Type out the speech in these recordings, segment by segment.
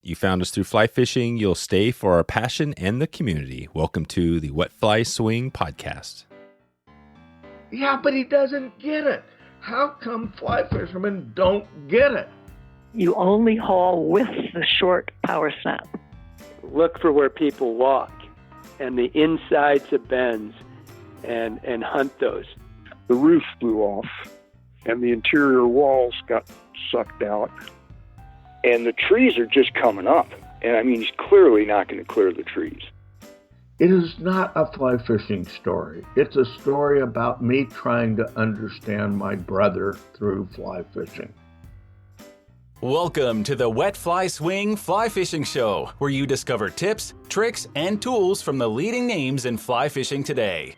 You found us through fly fishing. You'll stay for our passion and the community. Welcome to the Wet Fly Swing podcast. Yeah, but he doesn't get it. How come fly fishermen don't get it? You only haul with the short power snap. Look for where people walk and the insides of bends and hunt those. The roof blew off and the interior walls got sucked out. And the trees are just coming up. And I mean, he's clearly not going to clear the trees. It is not a fly fishing story. It's a story about me trying to understand my brother through fly fishing. Welcome to the Wet Fly Swing Fly Fishing Show, where you discover tips, tricks, and tools from the leading names in fly fishing today.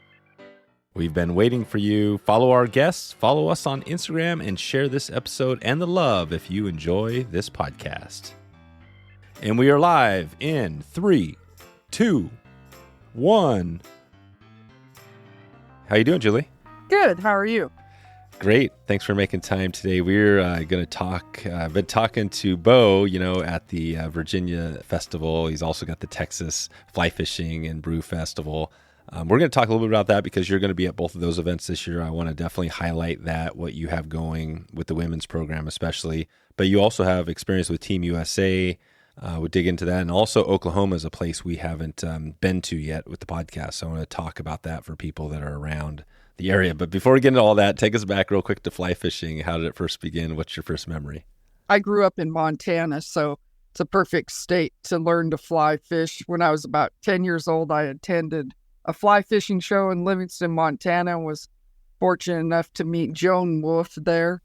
We've been waiting for you. Follow our guests, follow us on Instagram, and share this episode and the love if you enjoy this podcast. And we are live in 3, 2, 1. How you doing, Julie? Good. How are you? Great. Thanks for making time today. We're going to talk. I've been talking to Bo, at the Virginia Festival. He's also got the Texas Fly Fishing and Brew Festival. We're going to talk a little bit about that because you're going to be at both of those events this year. I want to definitely highlight that, what you have going with the women's program especially. But you also have experience with Team USA. We'll dig into that. And also Oklahoma is a place we haven't been to yet with the podcast. So I want to talk about that for people that are around the area. But before we get into all that, take us back real quick to fly fishing. How did it first begin? What's your first memory? I grew up in Montana, so it's a perfect state to learn to fly fish. When I was about 10 years old, I attended a fly fishing show in Livingston, Montana, and was fortunate enough to meet Joan Wulff there.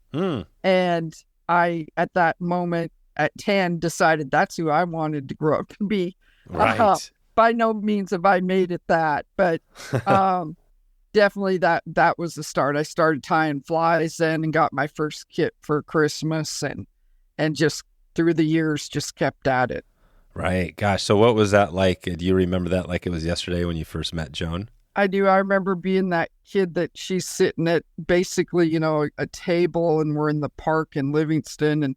And I, at that moment, at 10, decided that's who I wanted to grow up to be. Right. By no means have I made it that, but definitely that was the start. I started tying flies then and got my first kit for Christmas and just through the years just kept at it. Right. Gosh. So what was that like? Do you remember that like it was yesterday when you first met Joan? I do. I remember being that kid that she's sitting at basically, a table and we're in the park in Livingston and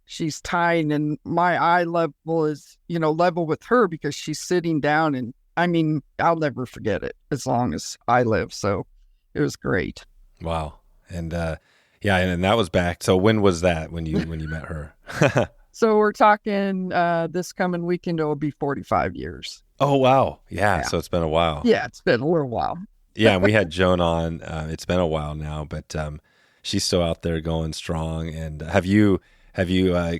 she's tying and my eye level is, level with her because she's sitting down and I mean, I'll never forget it as long as I live. So it was great. Wow. And and that was back. So when was that when you met her? So we're talking this coming weekend, it'll be 45 years. Oh, wow. Yeah. So it's been a while. Yeah, it's been a little while. Yeah. And we had Joan on. It's been a while now, but she's still out there going strong. And have you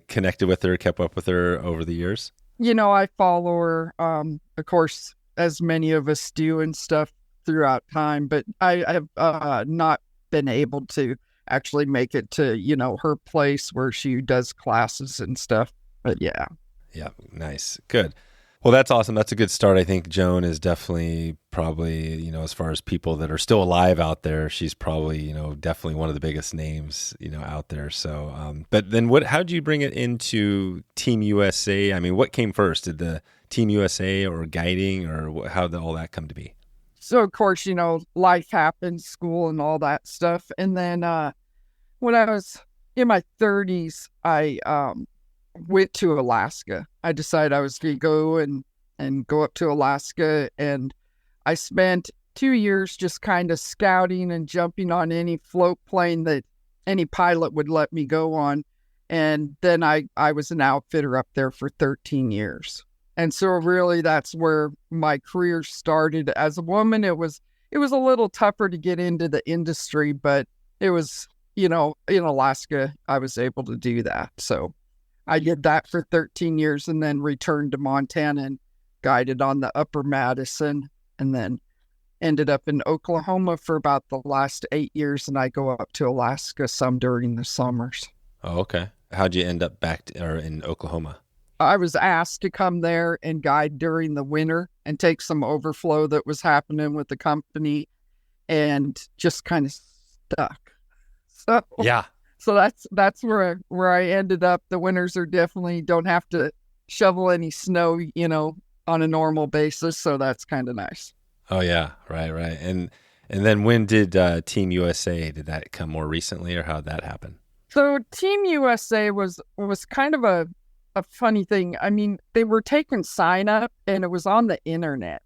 connected with her, kept up with her over the years? I follow her, of course, as many of us do and stuff throughout time, but I have not been able to actually make it to, her place where she does classes and stuff. But yeah. Yeah. Nice. Good. Well, that's awesome. That's a good start. I think Joan is definitely probably, as far as people that are still alive out there, she's probably, definitely one of the biggest names, out there. So, but then how did you bring it into Team USA? I mean, what came first? Did the Team USA or guiding or how did all that come to be? So, of course, life happens, school and all that stuff. And then when I was in my 30s, I went to Alaska. I decided I was going to go and go up to Alaska. And I spent 2 years just kind of scouting and jumping on any float plane that any pilot would let me go on. And then I was an outfitter up there for 13 years. And so really that's where my career started. As a woman, it was a little tougher to get into the industry, but it was, in Alaska, I was able to do that. So I did that for 13 years and then returned to Montana and guided on the upper Mattson and then ended up in Oklahoma for about the last 8 years. And I go up to Alaska some during the summers. Oh, okay. How'd you end up back in Oklahoma? I was asked to come there and guide during the winter and take some overflow that was happening with the company and just kind of stuck. So yeah. So that's where I ended up. The winters are definitely don't have to shovel any snow, on a normal basis. So that's kind of nice. Oh yeah. Right. And then when did Team USA, did that come more recently or how did that happen? So Team USA was kind of a funny thing. I mean, they were taking sign up and it was on the internet.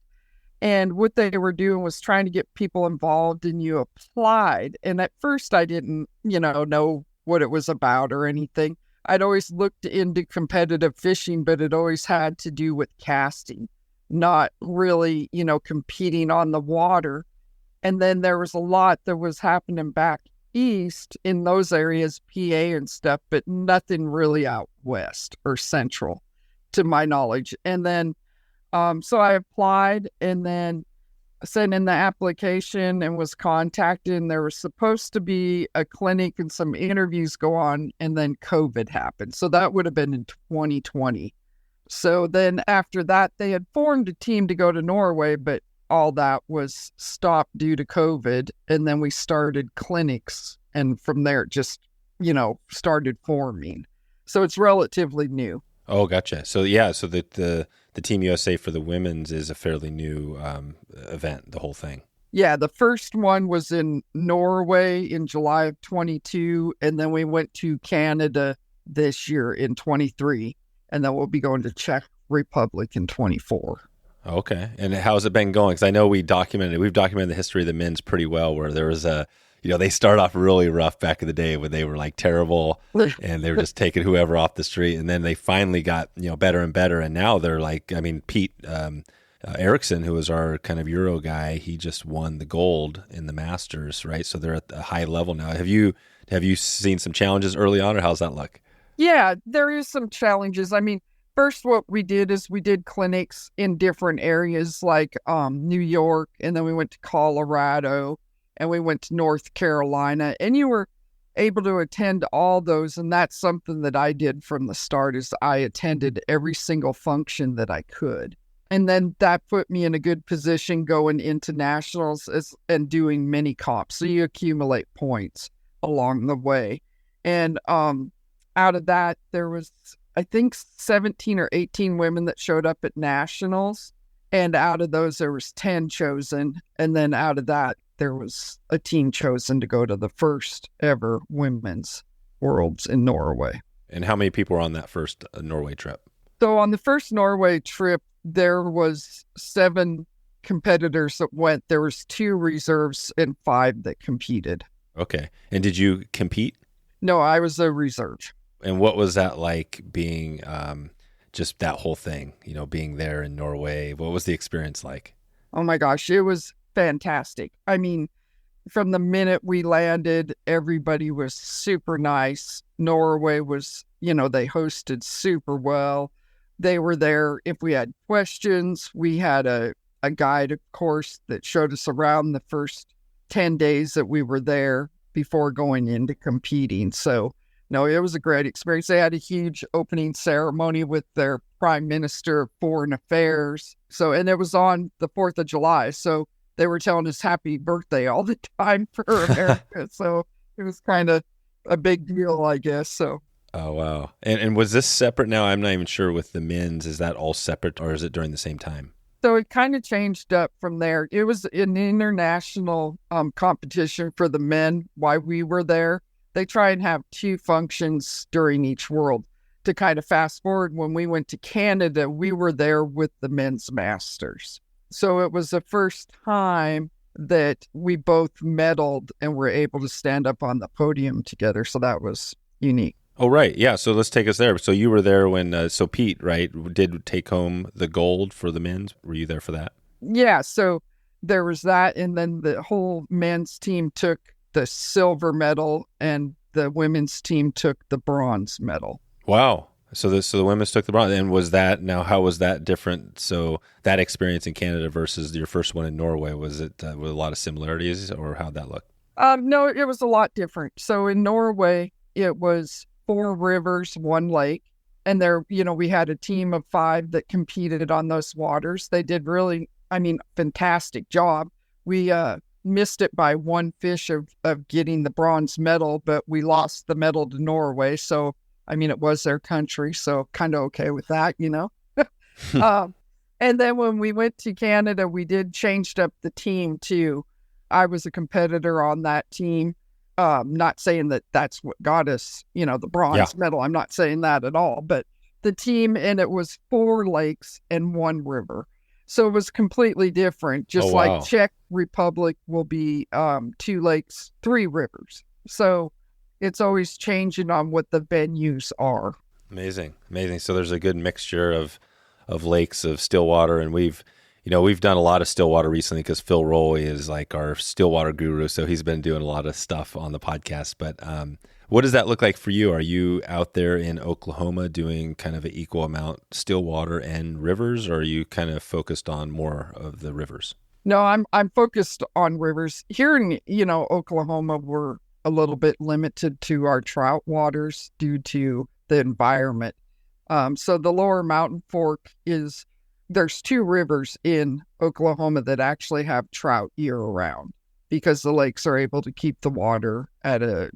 And what they were doing was trying to get people involved, and you applied. And at first I didn't, know what it was about or anything. I'd always looked into competitive fishing, but it always had to do with casting, not really, competing on the water. And then there was a lot that was happening back east in those areas, PA and stuff, but nothing really out west or central to my knowledge. And then so I applied and then sent in the application and was contacted, and there was supposed to be a clinic and some interviews go on, and then COVID happened. So that would have been in 2020. So then after that, they had formed a team to go to Norway, but all that was stopped due to COVID. And then we started clinics, and from there it just, started forming. So it's relatively new. Oh, gotcha. So yeah, so the Team USA for the women's is a fairly new event, the whole thing. Yeah, the first one was in Norway in July of 22, and then we went to Canada this year in 23, and then we'll be going to Czech Republic in 24. Okay. And how's it been going? Because I know we've documented the history of the men's pretty well, where there was they start off really rough back in the day when they were like terrible and they were just taking whoever off the street. And then they finally got, better and better. And now they're like, Pete Erickson, who was our kind of Euro guy, he just won the gold in the Masters, right? So they're at a high level now. Have you seen some challenges early on, or how's that look? Yeah, there is some challenges. I mean, first what we did is we did clinics in different areas like New York, and then we went to Colorado, and we went to North Carolina, and you were able to attend all those. And that's something that I did from the start, is I attended every single function that I could. And then that put me in a good position going into nationals and doing mini comps. So you accumulate points along the way. And out of that, there was, I think, 17 or 18 women that showed up at nationals. And out of those, there was 10 chosen. And then out of that, there was a team chosen to go to the first ever women's worlds in Norway. And how many people were on that first Norway trip? So on the first Norway trip, there was 7 competitors that went. There was 2 reserves and 5 that competed. Okay. And did you compete? No, I was a reserve. And what was that like being just that whole thing, being there in Norway? What was the experience like? Oh my gosh, it was fantastic. I mean, from the minute we landed, everybody was super nice. Norway was, they hosted super well. They were there if we had questions. We had a guide, of course, that showed us around the first 10 days that we were there before going into competing. So, no, it was a great experience. They had a huge opening ceremony with their Prime Minister of Foreign Affairs. So, and it was on the 4th of July. So they were telling us happy birthday all the time for America. So it was kind of a big deal, I guess. So. Oh, wow. And was this separate now? I'm not even sure with the men's. Is that all separate, or is it during the same time? So it kind of changed up from there. It was an international competition for the men while we were there. They try and have 2 functions during each world. To kind of fast forward, when we went to Canada, we were there with the men's masters. So it was the first time that we both medaled and were able to stand up on the podium together. So that was unique. Oh, right. Yeah. So let's take us there. So you were there when, so Pete, right, did take home the gold for the men's. Were you there for that? Yeah. So there was that. And then the whole men's team took the silver medal and the women's team took the bronze medal. Wow. So the women's took the bronze. And how was that different? So that experience in Canada versus your first one in Norway, was it with a lot of similarities, or how'd that look? No, it was a lot different. So in Norway, it was 4 rivers, 1 lake. And there, we had a team of 5 that competed on those waters. They did really, fantastic job. We missed it by 1 fish of getting the bronze medal, but we lost the medal to Norway. So, it was their country. So kind of okay with that, And then when we went to Canada, we changed up the team too. I was a competitor on that team. Not saying that that's what got us, the bronze medal. I'm not saying that at all, but the team, and it was 4 lakes and 1 river. So it was completely different, just like Czech Republic will be 2 lakes, 3 rivers. So it's always changing on what the venues are. Amazing. So there's a good mixture of lakes, of Stillwater, and we've done a lot of Stillwater recently because Phil Roy is like our Stillwater guru, so he's been doing a lot of stuff on the podcast. But what does that look like for you? Are you out there in Oklahoma doing kind of an equal amount Stillwater and rivers, or are you kind of focused on more of the rivers? No, I'm focused on rivers. Here in, Oklahoma, we're a little bit limited to our trout waters due to the environment. So the lower Mountain Fork there's 2 rivers in Oklahoma that actually have trout year round because the lakes are able to keep the water at a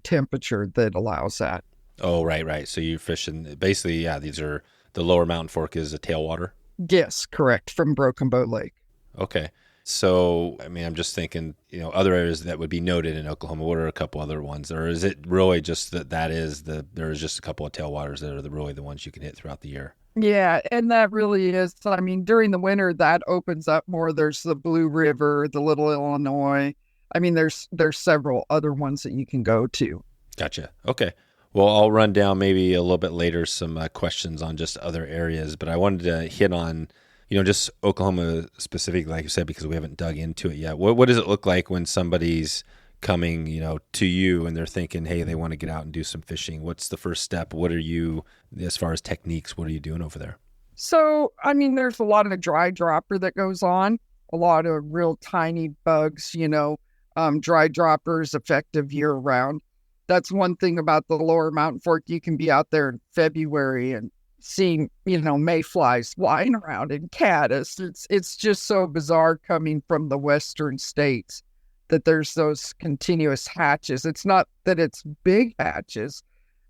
temperature that allows that. Oh, right. So you're fishing, basically, these are, the lower Mountain Fork is a tailwater? Yes, correct, from Broken Bow Lake. Okay. So, I mean, I'm just thinking, other areas that would be noted in Oklahoma. What are a couple other ones? Or is it really just there's just a couple of tailwaters that are really the ones you can hit throughout the year? Yeah, and that really is, I mean, during the winter, that opens up more. There's the Blue River, the Little Illinois. I mean, there's several other ones that you can go to. Gotcha. Okay. Well, I'll run down maybe a little bit later some questions on just other areas, but I wanted to hit on, just Oklahoma specifically, like you said, because we haven't dug into it yet. What does it look like when somebody's coming, to you and they're thinking, hey, they want to get out and do some fishing? What's the first step? What are you, as far as techniques, what are you doing over there? So, I mean, there's a lot of dry dropper that goes on, a lot of real tiny bugs, dry droppers effective year round. That's one thing about the lower Mountain Fork. You can be out there in February and seeing, mayflies flying around and caddis. It's just so bizarre coming from the western states that there's those continuous hatches. It's not that it's big hatches,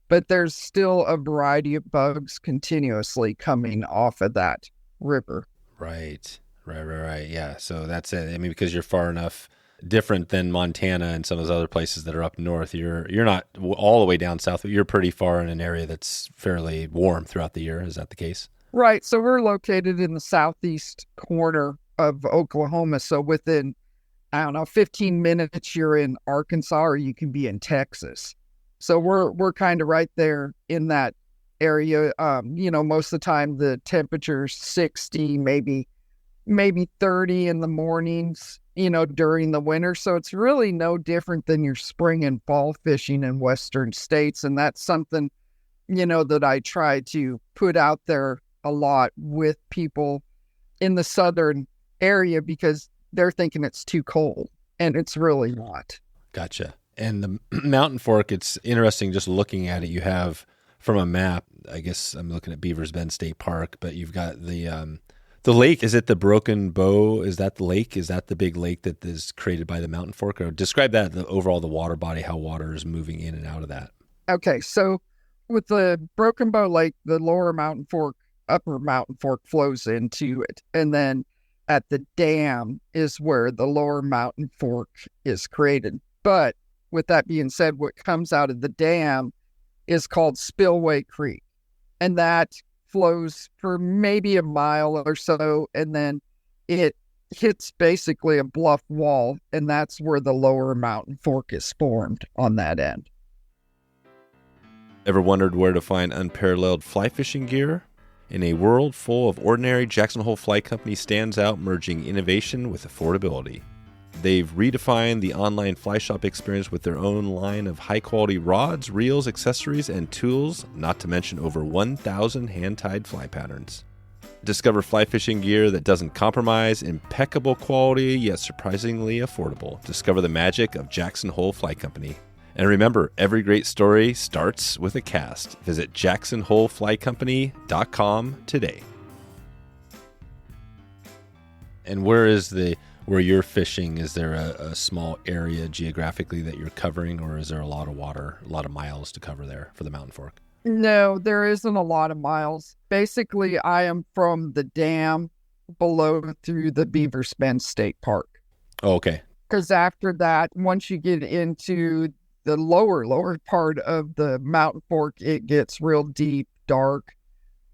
but there's still a variety of bugs continuously coming off of that river. Right. Yeah. So that's it. I mean, because you're far enough different than Montana and some of those other places that are up north. You're not all the way down south, but you're pretty far in an area that's fairly warm throughout the year. Is that the case? Right. So we're located in the southeast corner of Oklahoma. So within, 15 minutes, you're in Arkansas, or you can be in Texas. So we're kind of right there in that area. Most of the time the temperature's 60, maybe 30 in the mornings, during the winter. So it's really no different than your spring and fall fishing in western states. And that's something, that I try to put out there a lot with people in the southern area, because they're thinking it's too cold, and it's really not. Gotcha. And the Mountain Fork, it's interesting just looking at it. You have, from a map, I guess I'm looking at Beavers Bend State Park, but you've got the lake. Is it the Broken Bow? Is that the lake? Is that the big lake that is created by the Mountain Fork? Or describe that, the overall, the water body, how water is moving in and out of that. Okay, so with the Broken Bow Lake, the lower Mountain Fork, upper Mountain Fork flows into it. And then at the dam is where the lower Mountain Fork is created. But with that being said, what comes out of the dam is called Spillway Creek. And that flows for maybe a mile or so, and then it hits basically a bluff wall, and that's where the lower Mountain Fork is formed on that end. Ever wondered where to find unparalleled fly fishing gear? In a world full of ordinary, Jackson Hole Fly Company stands out, merging innovation with affordability. They've redefined the online fly shop experience with their own line of high-quality rods, reels, accessories, and tools, not to mention over 1,000 hand-tied fly patterns. Discover fly fishing gear that doesn't compromise, impeccable quality, yet surprisingly affordable. Discover the magic of Jackson Hole Fly Company. And remember, every great story starts with a cast. Visit jacksonholeflycompany.com today. And where you're fishing, is there a small area geographically that you're covering, or is there a lot of water, a lot of miles to cover there for the Mountain Fork? No, there isn't a lot of miles. Basically, I am from the dam below through the Beavers Bend State Park. Oh, okay. Because after that, once you get into the lower part of the Mountain Fork, it gets real deep, dark.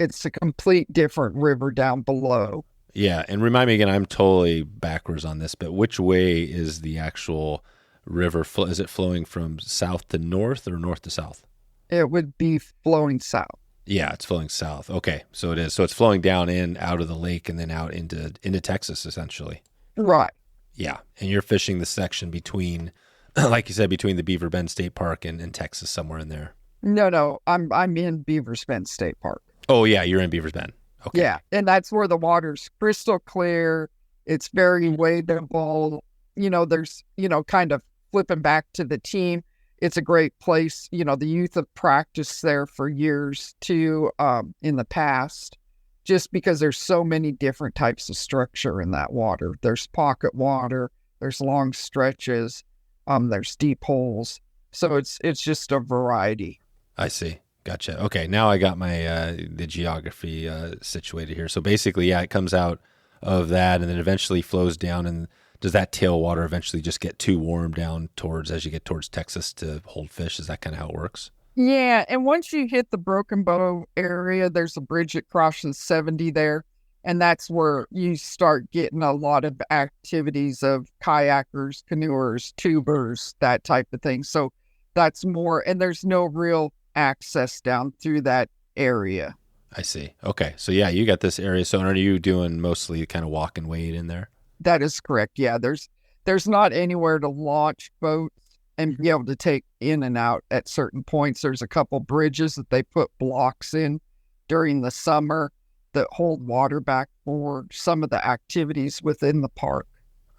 it's a complete different river down below. Yeah, and remind me again, I'm totally backwards on this, but which way is the actual river? Is it flowing from south to north or north to south? It would be flowing south. Yeah, it's flowing south. Okay, so it is. So it's flowing down in, out of the lake, and then out into Texas, essentially. Right. Yeah, and you're fishing the section between, like you said, between the Beaver Bend State Park and Texas, somewhere in there. No, I'm in Beavers Bend State Park. Oh yeah, you're in Beavers Bend. Okay. Yeah, and that's where the water's crystal clear. It's very wadable. There's, kind of flipping back to the team. It's a great place. The youth have practiced there for years too, in the past, just because there's so many different types of structure in that water. There's pocket water, there's long stretches, there's deep holes. So it's just a variety. I see. Gotcha. Okay, now I got my the geography situated here. So basically, yeah, it comes out of that and then eventually flows down. And does that tailwater eventually just get too warm down as you get towards Texas to hold fish? Is that kind of how it works? Yeah, and once you hit the Broken Bow area, there's a bridge that crosses 70 there, and that's where you start getting a lot of activities of kayakers, canoers, tubers, that type of thing. So that's more, and there's no real access down through that area. I see. Okay, so yeah, you got this area. So are you doing mostly kind of walk and wade in there? That is correct. Yeah, there's not anywhere to launch boats and be able to take in and out at certain points. There's a couple bridges that they put blocks in during the summer that hold water back for some of the activities within the park.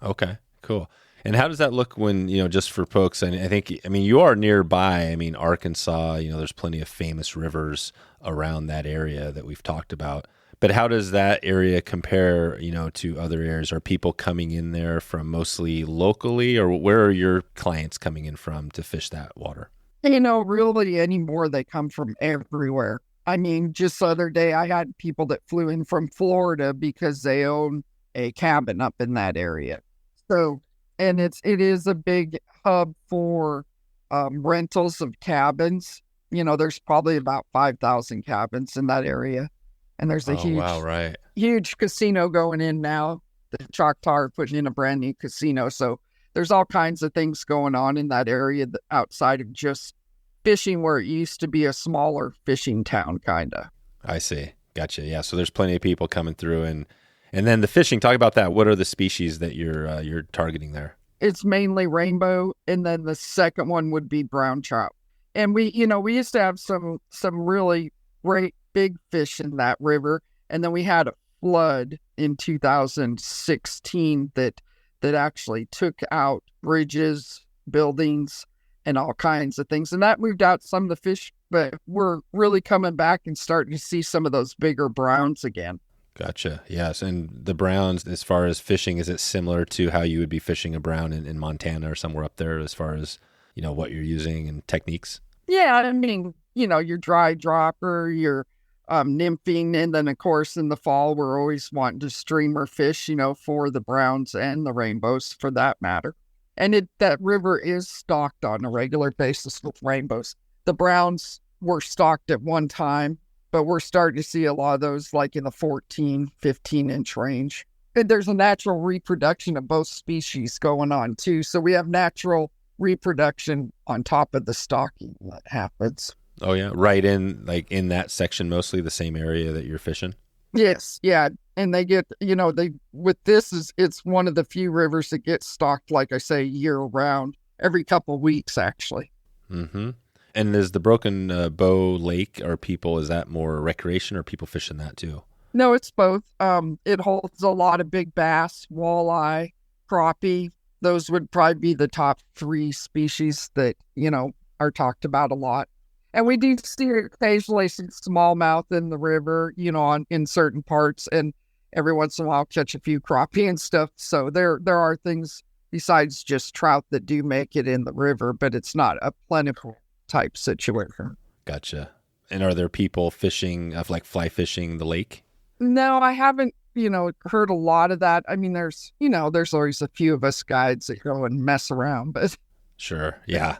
Okay, cool. And how does that look when, just for folks, I think, you are nearby. Arkansas, there's plenty of famous rivers around that area that we've talked about. But how does that area compare, to other areas? Are people coming in there from mostly locally, or where are your clients coming in from to fish that water? Really anymore, they come from everywhere. Just the other day, I had people that flew in from Florida because they own a cabin up in that area. So, and it is a big hub for rentals of cabins. There's probably about 5,000 cabins in that area. And there's a huge casino going in now. The Choctaw are putting in a brand new casino. So there's all kinds of things going on in that area outside of just fishing, where it used to be a smaller fishing town, kind of. I see. Gotcha. Yeah. So there's plenty of people coming through. And then the fishing, talk about that. What are the species that you're targeting there? It's mainly rainbow. And then the second one would be brown trout. And we used to have some really great big fish in that river, and then we had a flood in 2016 that actually took out bridges, buildings, and all kinds of things, and that moved out some of the fish. But we're really coming back and starting to see some of those bigger browns again. Gotcha. Yes. And the browns, as far as fishing, is it similar to how you would be fishing a brown in Montana or somewhere up there, as far as what you're using and techniques? Yeah, your dry dropper, your nymphing, and then of course in the fall we're always wanting to streamer fish, for the browns and the rainbows for that matter. And that river is stocked on a regular basis with rainbows. The browns were stocked at one time, but we're starting to see a lot of those like in the 14, 15-inch range. And there's a natural reproduction of both species going on too. So we have natural reproduction on top of the stocking that happens. Oh yeah, right in that section, mostly the same area that you're fishing. Yes, yeah, and they get it's one of the few rivers that gets stocked, like I say, year round, every couple of weeks actually. Mm-hmm. And is the Broken Bow Lake, is that more recreation, or people fishing that too? No, it's both. It holds a lot of big bass, walleye, crappie. Those would probably be the top three species that are talked about a lot. And we do see occasionally some smallmouth in the river, in certain parts, and every once in a while catch a few crappie and stuff. So there are things besides just trout that do make it in the river, but it's not a plentiful type situation. Gotcha. And are there people fishing, fly fishing the lake? No, I haven't, heard a lot of that. There's always a few of us guides that go and mess around, but Sure. Yeah.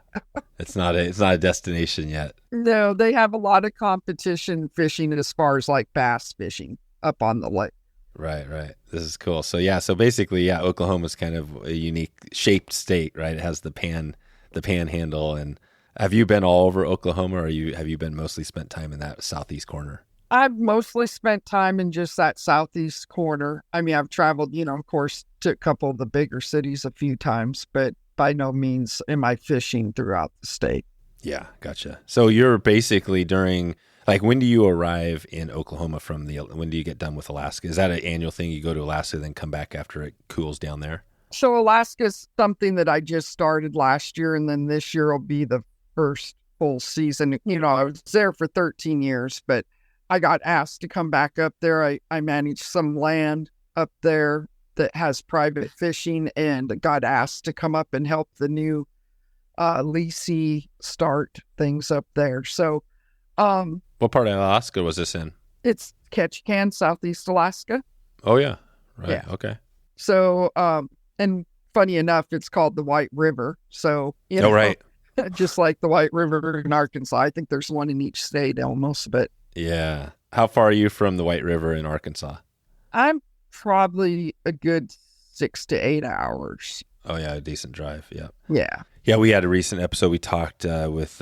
It's not a destination yet. No, they have a lot of competition fishing as far as like bass fishing up on the lake. Right. This is cool. So yeah, so basically, yeah, Oklahoma's kind of a unique shaped state, right? It has the panhandle. And have you been all over Oklahoma, or have you been mostly spent time in that southeast corner? I've mostly spent time in just that southeast corner. I mean, I've traveled, of course, to a couple of the bigger cities a few times, but by no means am I fishing throughout the state. Yeah, gotcha. So you're basically during, like, when do you arrive in Oklahoma when do you get done with Alaska? Is that an annual thing? You go to Alaska, then come back after it cools down there? So Alaska's something that I just started last year, and then this year will be the first full season. I was there for 13 years, but I got asked to come back up there. I manage some land up there that has private fishing, and got asked to come up and help the new leasee start things up there. So, what part of Alaska was this in? It's Ketchikan, Southeast Alaska. Oh yeah, right. Yeah. Okay. So, and funny enough, it's called the White River. So, right. Just like the White River in Arkansas. I think there's one in each state almost, but yeah. How far are you from the White River in Arkansas? I'm probably a good 6 to 8 hours. Oh yeah, a decent drive. Yeah. Yeah. Yeah, we had a recent episode. We talked with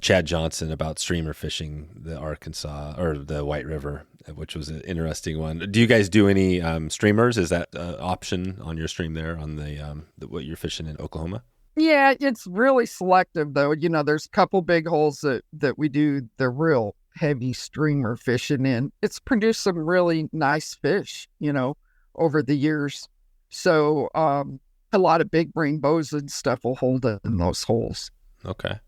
Chad Johnson about streamer fishing the Arkansas or the White River, which was an interesting one. Do you guys do any streamers? Is that option on your stream there on the what you're fishing in Oklahoma? Yeah, it's really selective though. There's a couple big holes that we do the real heavy streamer fishing in. It's produced some really nice fish, over the years. So, a lot of big rainbows and stuff will hold in those holes. Okay.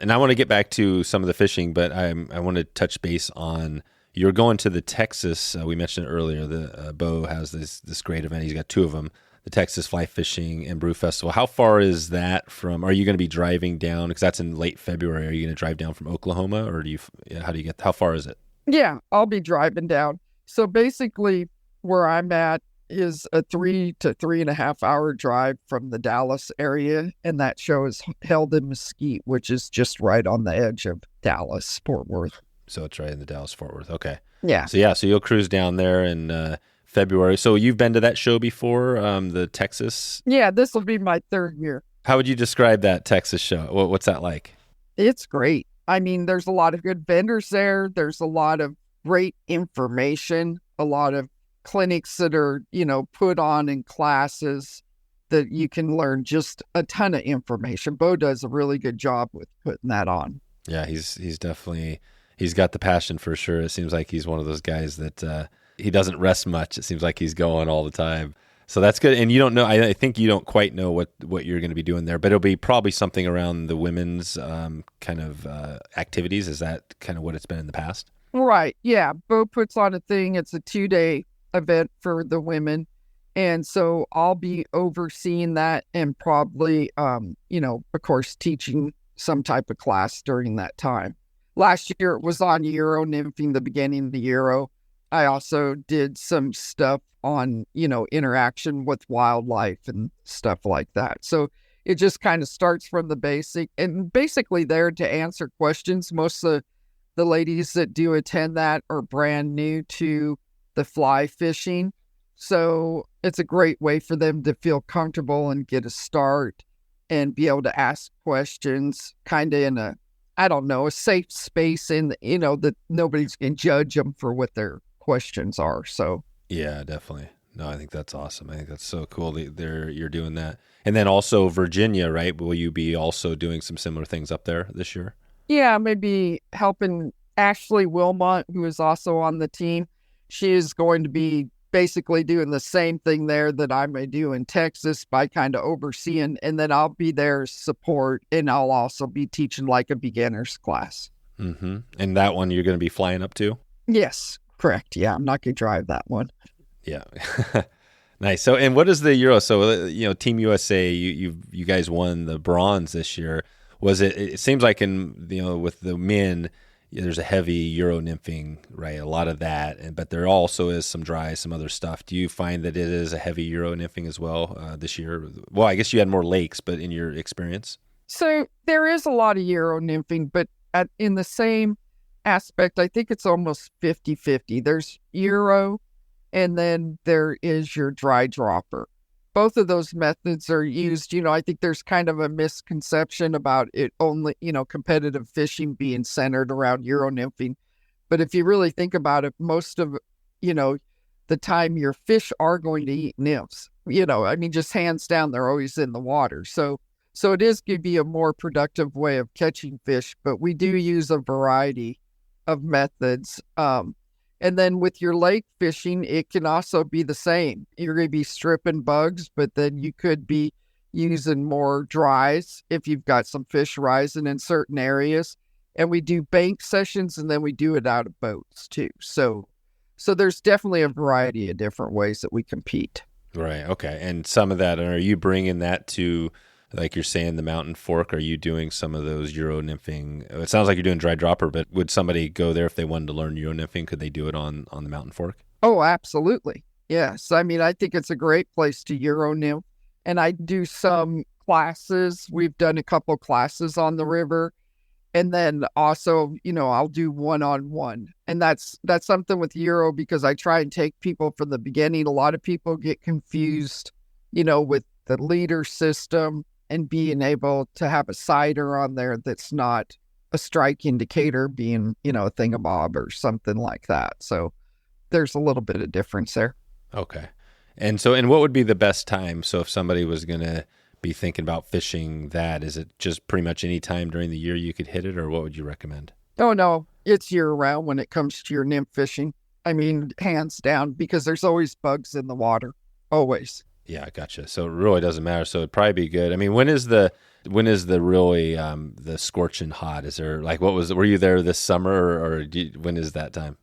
And I want to get back to some of the fishing, but I want to touch base on, you're going to the Texas, we mentioned earlier, the Bo has this great event. He's got two of them, the Texas Fly Fishing and Brew Festival. How far is that from, are you going to be driving down, because that's in late February, are you going to drive down from Oklahoma, or how far is it? Yeah, I'll be driving down. So basically where I'm at is a 3 to 3.5 hour drive from the Dallas area, and that show is held in Mesquite, which is just right on the edge of Dallas, Fort Worth. So it's right in the Dallas Fort Worth. Okay. Yeah. So you'll cruise down there in February. So you've been to that show before, the Texas? Yeah, this will be my third year. How would you describe that Texas show? What's that like? It's great. I mean, there's a lot of good vendors there. There's a lot of great information, a lot of clinics that are, put on in classes that you can learn just a ton of information. Bo does a really good job with putting that on. Yeah, he's definitely, he's got the passion for sure. It seems like he's one of those guys that he doesn't rest much. It seems like he's going all the time. So that's good. And you don't know, I think you don't quite know what you're going to be doing there, but it'll be probably something around the women's kind of activities. Is that kind of what it's been in the past? Right. Yeah. Bo puts on a thing. It's a 2-day event for the women. And so I'll be overseeing that and probably, of course, teaching some type of class during that time. Last year it was on Euro nymphing, the beginning of the Euro. I also did some stuff on, interaction with wildlife and stuff like that. So it just kind of starts from the basic and basically there to answer questions. Most of the ladies that do attend that are brand new to the fly fishing. So it's a great way for them to feel comfortable and get a start and be able to ask questions kind of in a safe space in, that nobody's can judge them for what their questions are. So yeah, definitely. No, I think that's awesome. I think that's so cool that you're doing that. And then also Virginia, right? Will you be also doing some similar things up there this year? Yeah, maybe helping Ashley Wilmot, who is also on the team. She is going to be basically doing the same thing there that I may do in Texas by kind of overseeing, and then I'll be there support, and I'll also be teaching like a beginner's class. Mm-hmm. And that one you're going to be flying up to? Yes, correct. Yeah, I'm not going to drive that one. Yeah. Nice. So, and what is the Euro? So, Team USA, you guys won the bronze this year. Was it seems like with the men, there's a heavy Euro nymphing, right? A lot of that, but there also is some other stuff. Do you find that it is a heavy Euro nymphing as well this year? Well, I guess you had more lakes, but in your experience? So there is a lot of Euro nymphing, but in the same aspect, I think it's almost 50-50. There's Euro, and then there is your dry dropper. Both of those methods are used. I think there's kind of a misconception about it only, competitive fishing being centered around Euro nymphing. But if you really think about it, most of, the time your fish are going to eat nymphs. Just hands down, they're always in the water. So it is going to be a more productive way of catching fish, but we do use a variety of methods. And then with your lake fishing, it can also be the same. You're going to be stripping bugs, but then you could be using more dries if you've got some fish rising in certain areas. And we do bank sessions, and then we do it out of boats too. So there's definitely a variety of different ways that we compete. Right. Okay. And some of that, are you bringing that to, like you're saying, the Mountain Fork? Are you doing some of those Euro nymphing? It sounds like you're doing dry dropper, but would somebody go there if they wanted to learn Euro nymphing? Could they do it on the Mountain Fork? Oh, absolutely. Yes. I think it's a great place to Euro nymph. And I do some classes. We've done a couple classes on the river. And then also, I'll do one-on-one. And that's something with Euro, because I try and take people from the beginning. A lot of people get confused, with the leader system and being able to have a sighter on there that's not a strike indicator being, a thingamabob or something like that. So there's a little bit of difference there. Okay. And what would be the best time? So if somebody was going to be thinking about fishing that, is it just pretty much any time during the year you could hit it, or what would you recommend? Oh, no, it's year round when it comes to your nymph fishing. Hands down, because there's always bugs in the water. Always. Yeah, gotcha. So it really doesn't matter. So it'd probably be good. When is the really the scorching hot? Is there were you there this summer or when is that time?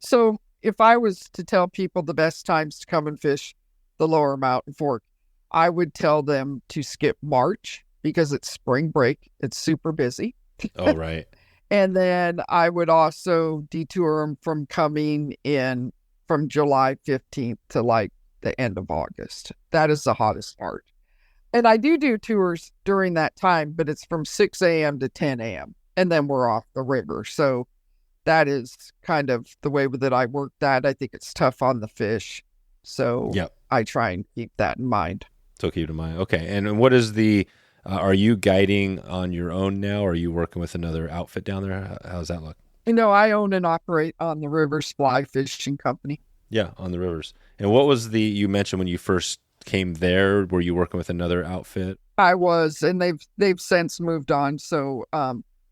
So if I was to tell people the best times to come and fish the Lower Mountain Fork, I would tell them to skip March because it's spring break. It's super busy. Oh, right. And then I would also detour them from coming in from July 15th to the end of August. That is the hottest part. And I do tours during that time, but it's from 6 a.m. to 10 a.m. And then we're off the river. So that is kind of the way that I work that. I think it's tough on the fish. So yep. I try and keep that in mind. So keep it in mind. Okay. And what is are you guiding on your own now? Or are you working with another outfit down there? How does that look? I own and operate on the Rivers Fly Fishing Company. Yeah, on the rivers. And what was you mentioned when you first came there, were you working with another outfit? I was, and they've since moved on. So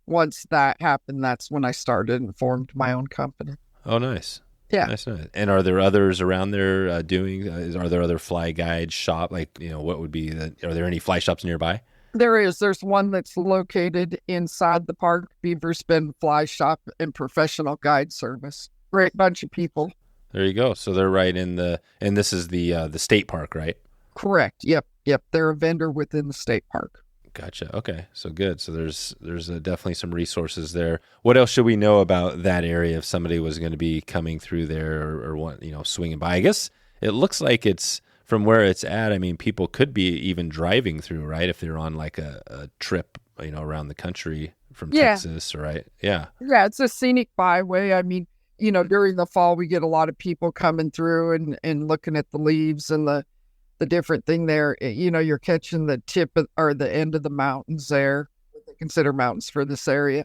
once that happened, that's when I started and formed my own company. Oh, nice. Yeah. Nice. And are there others around there are there other fly guide shop? What would be are there any fly shops nearby? There is. There's one that's located inside the park, Beavers Bend Fly Shop and Professional Guide Service. Great bunch of people. There you go. So they're right in and this is the state park, right? Correct. Yep. They're a vendor within the state park. Gotcha. Okay. So good. So there's definitely some resources there. What else should we know about that area if somebody was going to be coming through there or swinging by? I guess it looks like it's from where it's at. People could be even driving through, right? If they're on a trip, around the country from Texas, right? Yeah. Yeah. It's a scenic byway. During the fall, we get a lot of people coming through and looking at the leaves and the different thing there. You're catching the tip or the end of the mountains there, what they consider mountains for this area.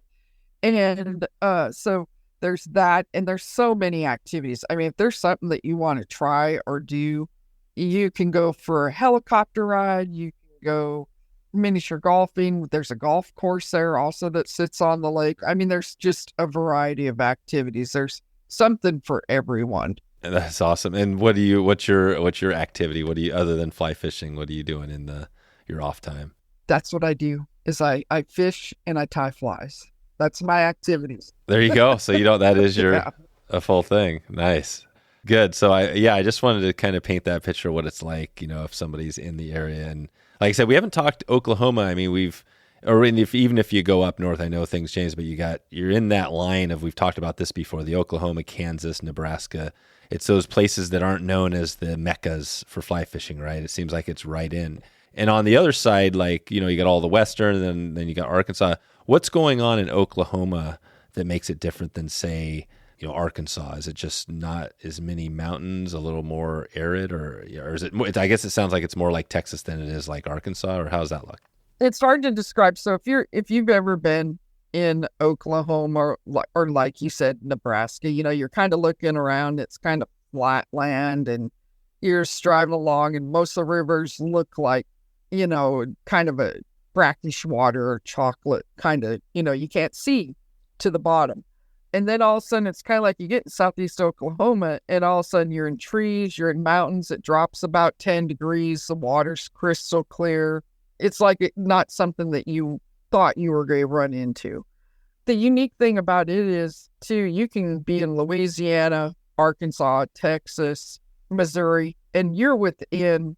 And so there's that, and there's so many activities. If there's something that you want to try or do, you can go for a helicopter ride, you can go miniature golfing. There's a golf course there also that sits on the lake. There's just a variety of activities. There's something for everyone. That's awesome. And what's your activity? What do you, other than fly fishing, what are you doing in your off time? That's what I do is I fish and I tie flies. That's my activities. There you go. So that is your a full thing. Nice. Good. So I just wanted to kind of paint that picture of what it's like, if somebody's in the area. And like I said, we haven't talked Oklahoma. Even if you go up north, I know things change, but you're in that line of, we've talked about this before, the Oklahoma, Kansas, Nebraska. It's those places that aren't known as the meccas for fly fishing, right? It seems like it's right in. And on the other side, like, you got all the Western, and then you got Arkansas. What's going on in Oklahoma that makes it different than, say, Arkansas? Is it just not as many mountains, a little more arid, or is it more, I guess it sounds like it's more like Texas than it is like Arkansas, or how does that look? It's hard to describe. So if you've ever been in Oklahoma or like you said, Nebraska, you're kind of looking around, it's kind of flat land, and you're just driving along, and most of the rivers look like, kind of a brackish water or chocolate kind of, you can't see to the bottom. And then all of a sudden, it's kind of like you get in southeast Oklahoma, and all of a sudden you're in trees, you're in mountains. It drops about 10 degrees. The water's crystal clear. It's like not something that you thought you were going to run into. The unique thing about it is, too, you can be in Louisiana, Arkansas, Texas, Missouri, and you're within,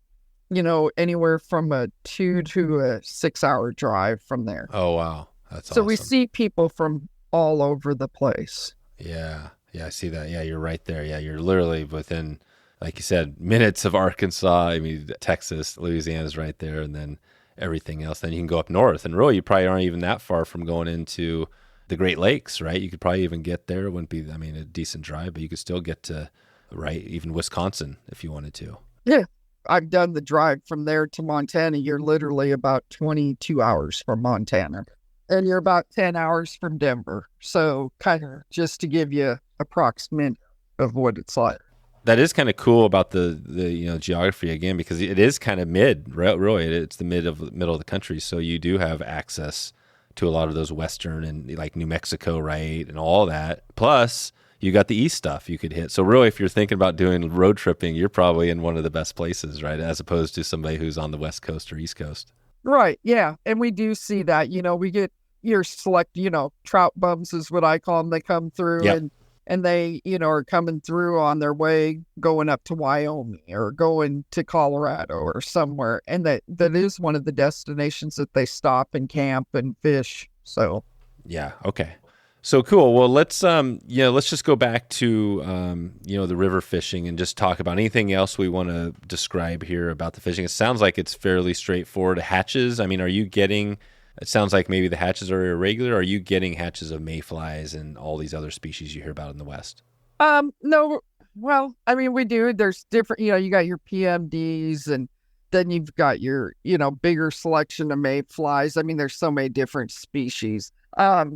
anywhere from a 2 to a 6 hour drive from there. Oh, wow. That's so awesome. We see people from all over the place. Yeah, I see that. Yeah, you're right there. Yeah, you're literally within, like you said, minutes of Arkansas. I mean, Texas, Louisiana's right there, and then everything else. Then you can go up north, and really, you probably aren't even that far from going into the Great Lakes, right? You could probably even get there. It wouldn't be, a decent drive, but you could still get to, right, even Wisconsin if you wanted to. Yeah, I've done the drive from there to Montana. You're literally about 22 hours from Montana. And you're about 10 hours from Denver. So kind of just to give you approximate of what it's like. That is kind of cool about the geography again, because it is kind of mid, right? Really, it's the middle of the country. So you do have access to a lot of those Western and like New Mexico, right? And all that. Plus you got the East stuff you could hit. So really, if you're thinking about doing road tripping, you're probably in one of the best places, right? As opposed to somebody who's on the West Coast or East Coast. Right. Yeah. And we do see that, we get your select, trout bums is what I call them. They come through and they, are coming through on their way, going up to Wyoming or going to Colorado or somewhere. And that is one of the destinations that they stop and camp and fish. So. Yeah. Okay. So cool. Well, let's just go back to, the river fishing and just talk about anything else we want to describe here about the fishing. It sounds like it's fairly straightforward. Hatches, are you getting, it sounds like maybe the hatches are irregular. Are you getting hatches of mayflies and all these other species you hear about in the West? No. Well, we do. There's different, you got your PMDs, and then you've got your, bigger selection of mayflies. There's so many different species.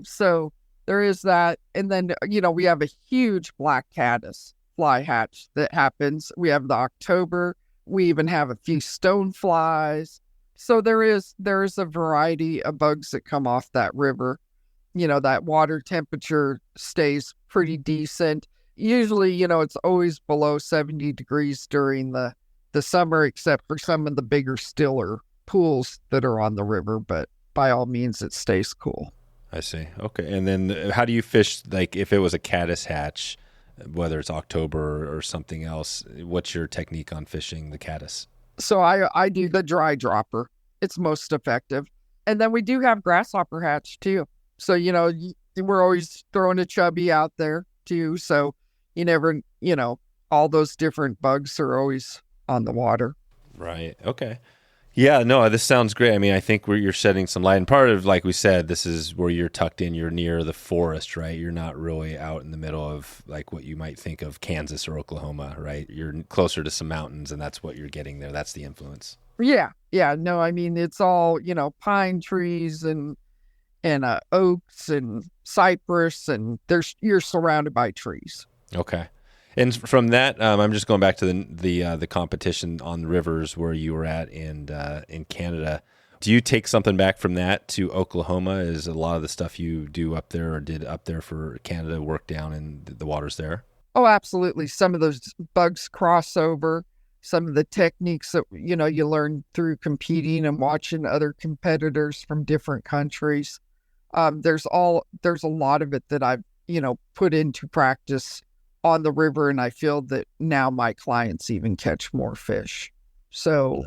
So there is that. And then, we have a huge black caddis fly hatch that happens. We have the October. We even have a few stoneflies. So there is a variety of bugs that come off that river. That water temperature stays pretty decent. Usually, it's always below 70 degrees during the summer, except for some of the bigger, stiller pools that are on the river. But by all means, it stays cool. I see. Okay. And then how do you fish, like if it was a caddis hatch, whether it's October or something else, what's your technique on fishing the caddis? So I do the dry dropper. It's most effective. And then we do have grasshopper hatch too. So, we're always throwing a chubby out there too. So you never, all those different bugs are always on the water. Right. Okay. Yeah, no, this sounds great. I think you're shedding some light. And part of, like we said, this is where you're tucked in. You're near the forest, right? You're not really out in the middle of like what you might think of Kansas or Oklahoma, right? You're closer to some mountains, and that's what you're getting there. That's the influence. Yeah. No, it's all, pine trees and oaks and cypress, and you're surrounded by trees. Okay. And from that, I'm just going back to the competition on the rivers where you were at in Canada. Do you take something back from that to Oklahoma? Is a lot of the stuff you do up there or did up there for Canada work down in the waters there? Oh, absolutely. Some of those bugs cross over. Some of the techniques that, you learn through competing and watching other competitors from different countries. There's a lot of it that I've, put into practice on the river, and I feel that now my clients even catch more fish. So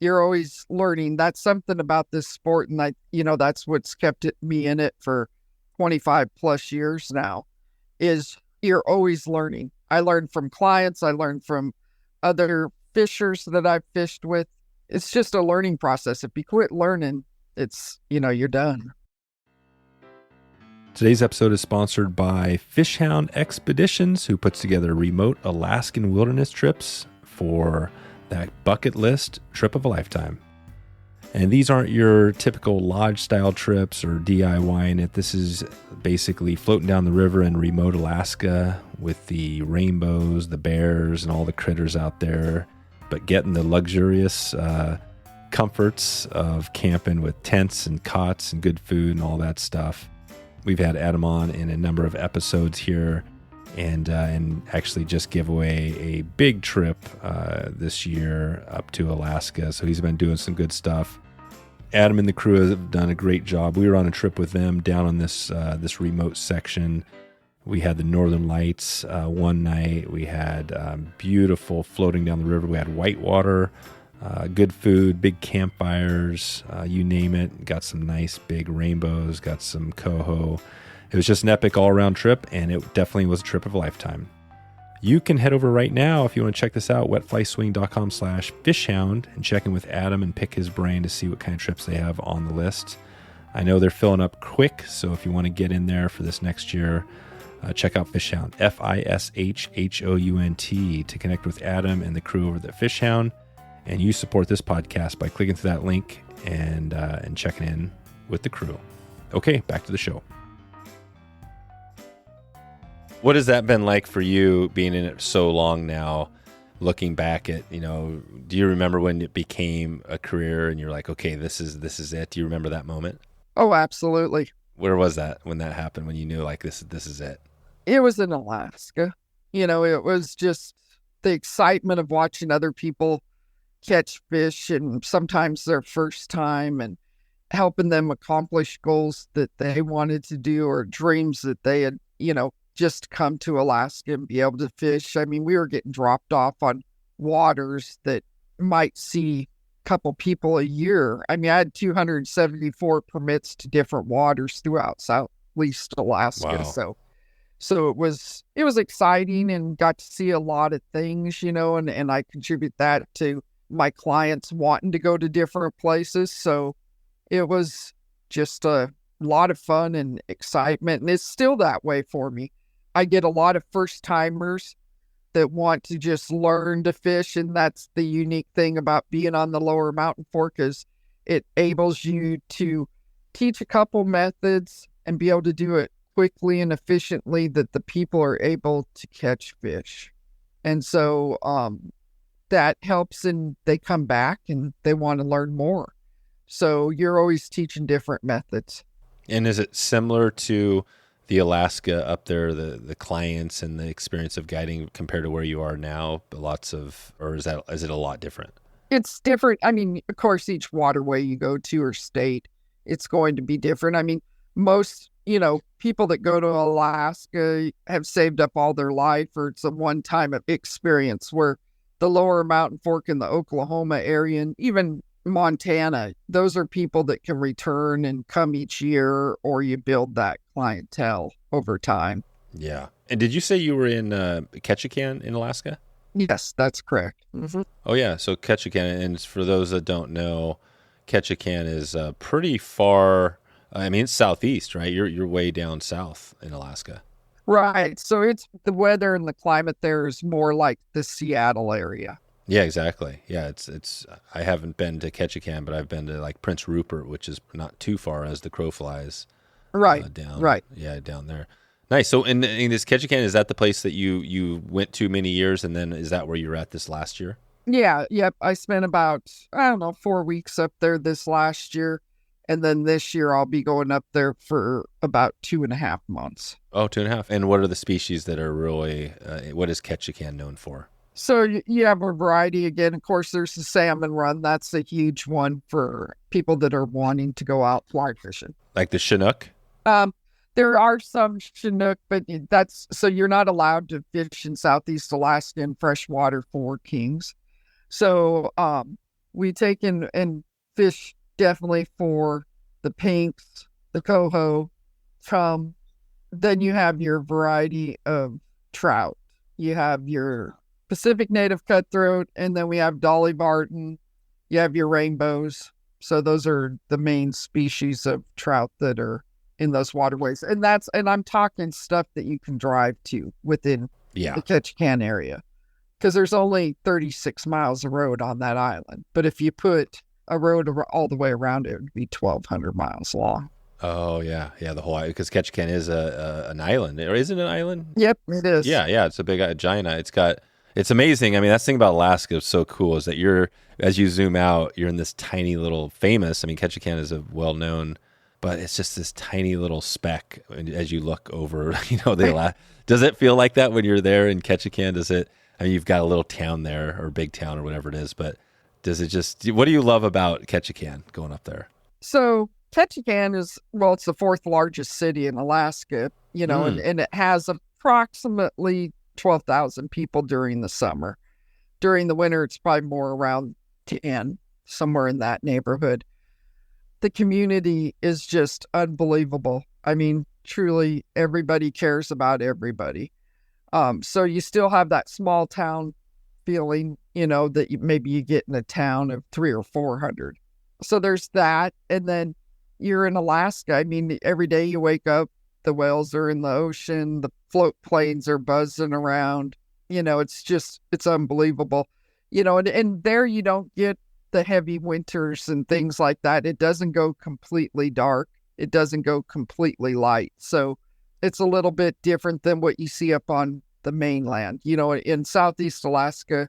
you're always learning. That's something about this sport, and that's what's kept me in it for 25 plus years now, is you're always learning. I learn from clients. I learn from other fishers that I've fished with. it's just a learning process. If you quit learning, it's, you're done. Today's episode is sponsored by FishHound Expeditions, who puts together remote Alaskan wilderness trips for that bucket list trip of a lifetime. And these aren't your typical lodge-style trips or DIYing it. This is basically floating down the river in remote Alaska with the rainbows, the bears, and all the critters out there, but getting the luxurious comforts of camping with tents and cots and good food and all that stuff. We've had Adam on in a number of episodes here, and actually just give away a big trip this year up to Alaska. So he's been doing some good stuff. Adam and the crew have done a great job. We were on a trip with them down on this remote section. We had the Northern Lights one night. We had beautiful floating down the river. We had whitewater, good food, big campfires, you name it. Got some nice big rainbows, got some coho. It was just an epic all-around trip, and it definitely was a trip of a lifetime. You can head over right now if you want to check this out, wetflyswing.com/fishhound, and check in with Adam and pick his brain to see what kind of trips they have on the list. I know they're filling up quick, so if you want to get in there for this next year, check out FishHound, FishHount, to connect with Adam and the crew over at FishHound. And you support this podcast by clicking through that link and checking in with the crew. Okay, back to the show. What has that been like for you, being in it so long now, looking back at, do you remember when it became a career and you're like, okay, this is it? Do you remember that moment? Oh, absolutely. Where was that when that happened, when you knew like this is it? It was in Alaska. It was just the excitement of watching other people catch fish, and sometimes their first time, and helping them accomplish goals that they wanted to do or dreams that they had, just come to Alaska and be able to fish. I mean, we were getting dropped off on waters that might see a couple people a year. I mean, I had 274 permits to different waters throughout Southeast Alaska. Wow. So it was exciting, and got to see a lot of things, and I contribute that to my clients wanting to go to different places. So it was just a lot of fun and excitement, and it's still that way for me. I get a lot of first timers that want to just learn to fish, and that's the unique thing about being on the lower mountain fork, is it enables you to teach a couple methods and be able to do it quickly and efficiently, that the people are able to catch fish. And so that helps, and they come back and they want to learn more. So you're always teaching different methods. And is it similar to the Alaska up there, the clients and the experience of guiding compared to where you are now? Or is it a lot different? It's different. I mean, of course, each waterway you go to or state, it's going to be different. I mean, most, people that go to Alaska have saved up all their life, or it's a one-time experience, where the lower mountain fork in the Oklahoma area, and even Montana, those are people that can return and come each year, or you build that clientele over time. Yeah. And did you say you were in Ketchikan in Alaska? Yes, that's correct. Mm-hmm. Oh yeah. So Ketchikan, and for those that don't know, Ketchikan is pretty far. I mean, it's southeast, right? You're way down south in Alaska. Right. So it's the weather and the climate there is more like the Seattle area. Yeah, exactly. Yeah, it's. I haven't been to Ketchikan, but I've been to like Prince Rupert, which is not too far as the crow flies. Right. Down. Right. Yeah, down there. Nice. So in this Ketchikan, is that the place that you went to many years, and then is that where you were at this last year? Yeah. Yep. I spent about 4 weeks up there this last year, and then this year I'll be going up there for about 2.5 months. Oh, 2.5. And what are the species that are really? What is Ketchikan known for? So you have a variety. Again, of course, there's the salmon run. That's a huge one for people that are wanting to go out fly fishing. Like the Chinook? There are some Chinook, but so you're not allowed to fish in Southeast Alaska in freshwater Four Kings. So we take in and fish definitely for the pinks, the coho, chum. Then you have your variety of trout. You have your Pacific native cutthroat, and then we have Dolly Varden, You have your rainbows. So those are the main species of trout that are in those waterways. And I'm talking stuff that you can drive to within the Ketchikan area. Because there's only 36 miles of road on that island. But if you put a road all the way around it, would be 1,200 miles long. Oh, yeah. Yeah, the whole island. Because Ketchikan is an island. Or is it an island? Yep, it is. Yeah. It's a big, giant. It's amazing. I mean, that's the thing about Alaska is so cool is that as you zoom out, you're in this tiny little Ketchikan is a well-known, but it's just this tiny little speck as you look over, Does it feel like that when you're there in Ketchikan? You've got a little town there or big town or whatever it is, but what do you love about Ketchikan going up there? So Ketchikan is, it's the fourth largest city in Alaska, and it has approximately 12,000 people during the summer. During the winter, it's probably more around 10, somewhere in that neighborhood. The community is just unbelievable. I mean, truly, everybody cares about everybody. So you still have that small town feeling, that maybe you get in a town of 300 or 400. So there's that. And then you're in Alaska. I mean, every day you wake up, the whales are in the ocean, the float planes are buzzing around. It's unbelievable. And there you don't get the heavy winters and things like that. It doesn't go completely dark. It doesn't go completely light. So it's a little bit different than what you see up on the mainland. In Southeast Alaska,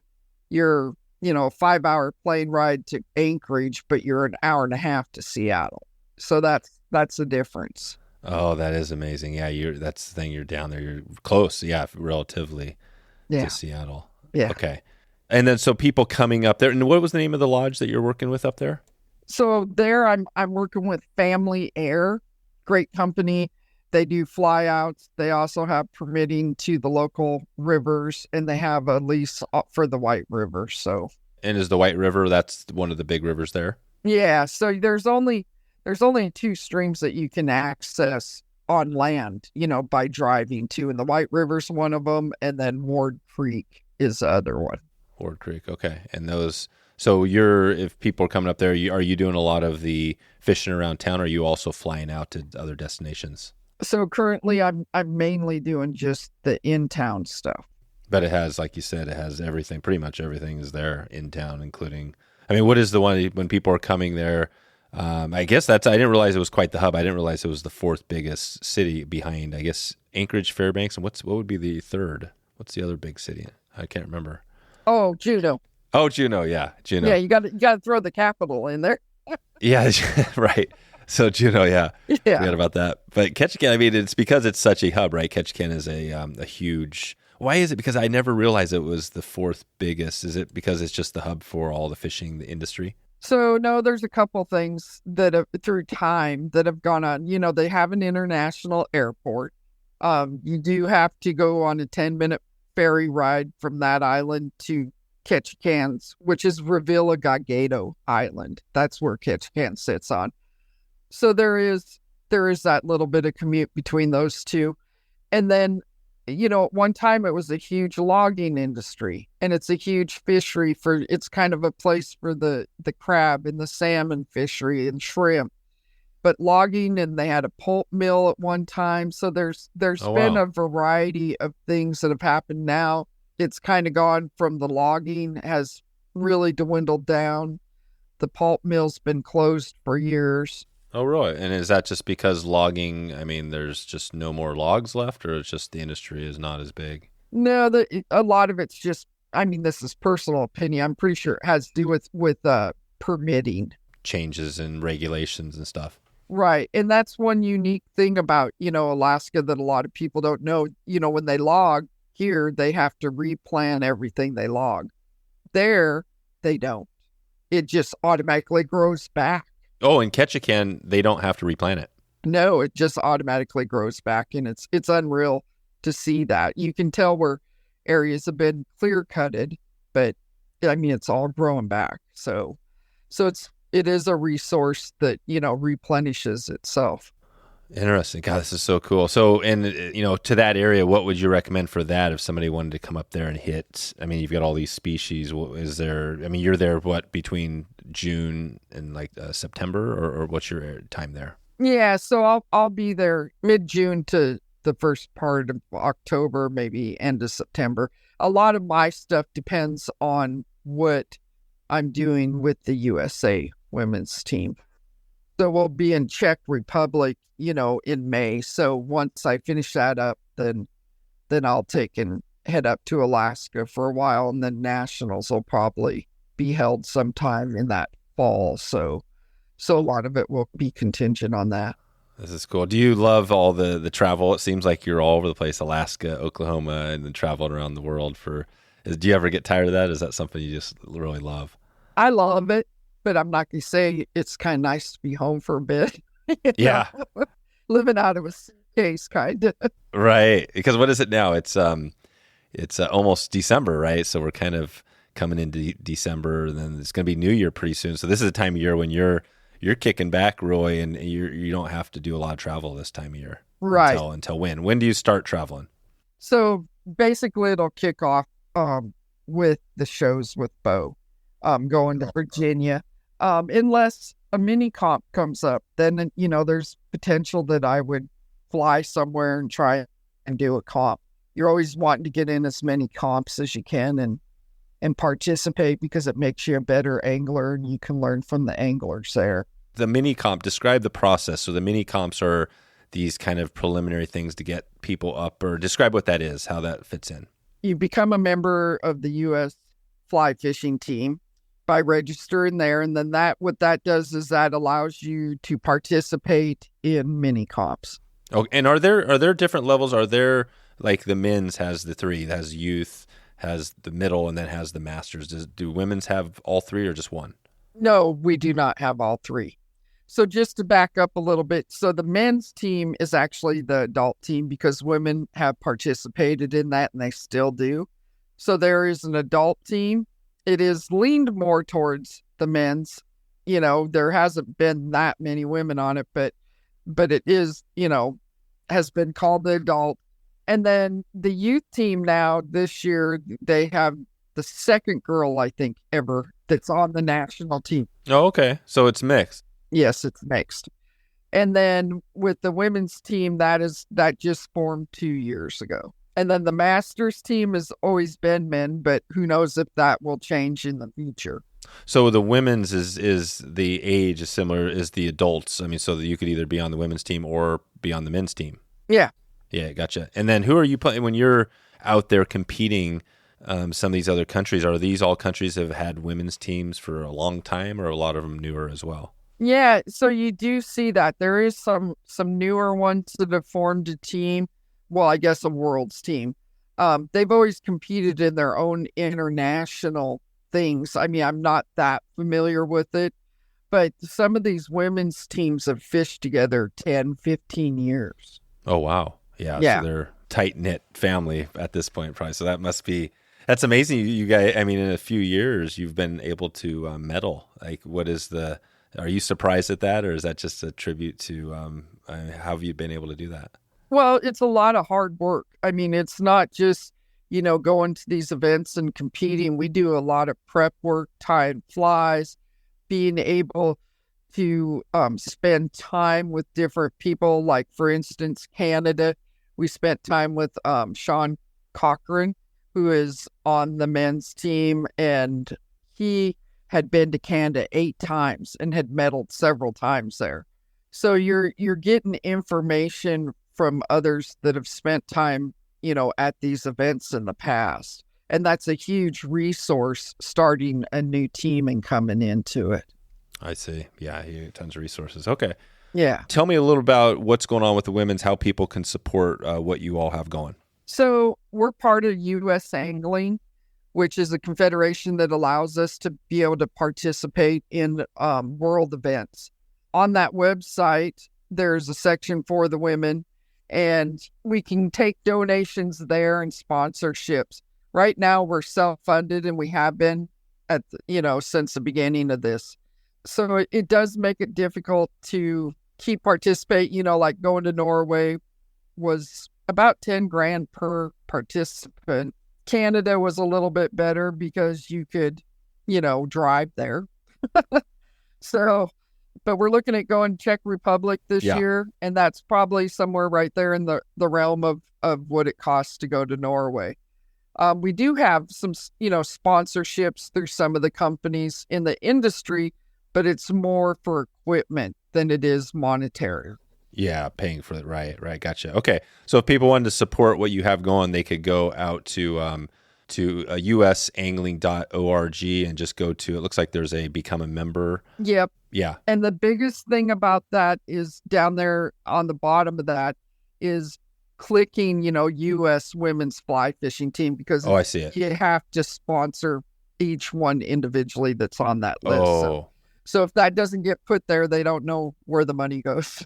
you're, a 5-hour plane ride to Anchorage, but you're an hour and a half to Seattle. So that's the difference. Oh, that is amazing. Yeah, that's the thing. You're down there. You're close. Yeah, relatively to Seattle. Yeah. Okay. And then so people coming up there. And what was the name of the lodge that you're working with up there? So there, I'm working with Family Air, great company. They do flyouts. They also have permitting to the local rivers, and they have a lease for the White River. So. And is the White River? That's one of the big rivers there. Yeah. So there's only 2 streams that you can access on land, by driving to, and the White River's one of them, and then Ward Creek is the other one. Ward Creek, okay. And those, so if people are coming up there, are you doing a lot of the fishing around town, or are you also flying out to other destinations? So currently I'm mainly doing just the in-town stuff. But it has, like you said, it has everything, pretty much everything is there in town, including, what is the one when people are coming there? I guess I didn't realize it was quite the hub. I didn't realize it was the 4th biggest city behind, I guess, Anchorage, Fairbanks. And what would be the 3rd? What's the other big city? I can't remember. Oh, Juneau. Oh, Juneau. Yeah. Juneau. Yeah. You got to throw the capital in there. Yeah. Right. So Juneau. Yeah. Yeah. Forgot about that. But Ketchikan, it's because it's such a hub, right? Ketchikan is a huge, why is it? Because I never realized it was the 4th biggest. Is it because it's just the hub for all the fishing, the industry? So no, there's a couple things that have, through time, that have gone on. They have an international airport. You do have to go on a 10-minute ferry ride from that island to Ketchikan's, which is Revilla-Gagado Island. That's where Ketchikan sits on. So there is that little bit of commute between those two. And then, at one time it was a huge logging industry, and it's a huge fishery it's kind of a place for the crab and the salmon fishery and shrimp. But logging, and they had a pulp mill at one time. So there's been a variety of things that have happened now. It's kind of gone from the logging has really dwindled down. The pulp mill's been closed for years. Oh, really? And is that just because logging, there's just no more logs left, or it's just the industry is not as big? No, a lot of it's just, this is personal opinion. I'm pretty sure it has to do with permitting. Changes in regulations and stuff. Right. And that's one unique thing about, Alaska that a lot of people don't know. When they log here, they have to replan everything they log. There, they don't. It just automatically grows back. Oh, in Ketchikan, they don't have to replant it. No, it just automatically grows back, and it's unreal to see that. You can tell where areas have been clear-cutted, but it's all growing back. So it is a resource that, replenishes itself. Interesting. God, this is so cool. So, and to that area, what would you recommend for that if somebody wanted to come up there and hit? I mean, you've got all these species. Is there? I mean, you're there between June and September, or what's your time there? Yeah, so I'll be there mid-June to the first part of October, maybe end of September. A lot of my stuff depends on what I'm doing with the USA women's team. So we'll be in Czech Republic, in May. So once I finish that up, then I'll take and head up to Alaska for a while, and then nationals will probably be held sometime in that fall. So a lot of it will be contingent on that. This is cool. Do you love all the travel? It seems like you're all over the place, Alaska, Oklahoma, and then traveling around the world do you ever get tired of that? Is that something you just really love? I love it, but I'm not going to say it's kind of nice to be home for a bit. Yeah. Living out of a suitcase, kind of. Right. Because what is it now? It's almost December, right? So we're kind of coming into December, and then it's going to be New Year pretty soon. So this is a time of year when you're kicking back, Roy, and you don't have to do a lot of travel this time of year. Right. Until when? When do you start traveling? So basically it'll kick off with the shows with Bo. Going to Virginia. Unless a mini comp comes up, then, there's potential that I would fly somewhere and try and do a comp. You're always wanting to get in as many comps as you can and participate, because it makes you a better angler and you can learn from the anglers there. The mini comp, describe the process. So the mini comps are these kind of preliminary things to get people up, or describe what that is, how that fits in. You become a member of the U.S. fly fishing team by registering there, and then what that does is that allows you to participate in mini comps. Oh, and are there different levels? Are there, like, the men's has the three, it has youth, has the middle, and then has the masters? Do women's have all three or just one? No, we do not have all three. So just to back up a little bit, so the men's team is actually the adult team, because women have participated in that and they still do. So there is an adult team. It is leaned more towards the men's. There hasn't been that many women on it, but it is, has been called the adult. And then the youth team now this year, they have the second girl, I think, ever that's on the national team. Oh, okay. So it's mixed. Yes, it's mixed. And then with the women's team, that just formed 2 years ago. And then the masters team has always been men, but who knows if that will change in the future. So the women's is the age is similar as the adults. I mean, so that you could either be on the women's team or be on the men's team. Yeah. Yeah, gotcha. And then who are you playing when you're out there competing? Some of these other countries, are these all countries that have had women's teams for a long time, or a lot of them newer as well? Yeah, so you do see that. There is some newer ones that have formed a team. Well, I guess a world's team. They've always competed in their own international things. I mean, I'm not that familiar with it, but some of these women's teams have fished together 10, 15 years. Oh, wow. Yeah. So they're tight-knit family at this point, probably. So that's amazing. You guys, I mean, in a few years, you've been able to medal. Like, are you surprised at that, or is that just a tribute to how have you been able to do that? Well, it's a lot of hard work. I mean, it's not just, going to these events and competing. We do a lot of prep work, tying flies, being able to spend time with different people. Like, for instance, Canada, we spent time with Sean Cochran, who is on the men's team, and he had been to Canada 8 times and had medaled several times there. So you're getting information from others that have spent time, at these events in the past. And that's a huge resource starting a new team and coming into it. I see. Yeah, tons of resources. Okay. Yeah. Tell me a little about what's going on with the women's, how people can support what you all have going. So we're part of U.S. Angling, which is a confederation that allows us to be able to participate in world events. On that website, there's a section for the women, and we can take donations there and sponsorships. Right now, we're self-funded, and we have been since the beginning of this. So it does make it difficult to keep participate, like going to Norway was about 10 grand per participant. Canada was a little bit better because you could, drive there. So, but we're looking at going Czech Republic this year, and that's probably somewhere right there in the realm of what it costs to go to Norway. We do have some, sponsorships through some of the companies in the industry, but it's more for equipment than it is monetary. Yeah, paying for it. Right. Gotcha. Okay. So if people wanted to support what you have going, they could go out to usangling.org and just go to, it looks like there's a become a member. Yep. Yeah. And the biggest thing about that is down there on the bottom of that is clicking, U.S. women's fly fishing team, because I see it. You have to sponsor each one individually that's on that list. So if that doesn't get put there, they don't know where the money goes.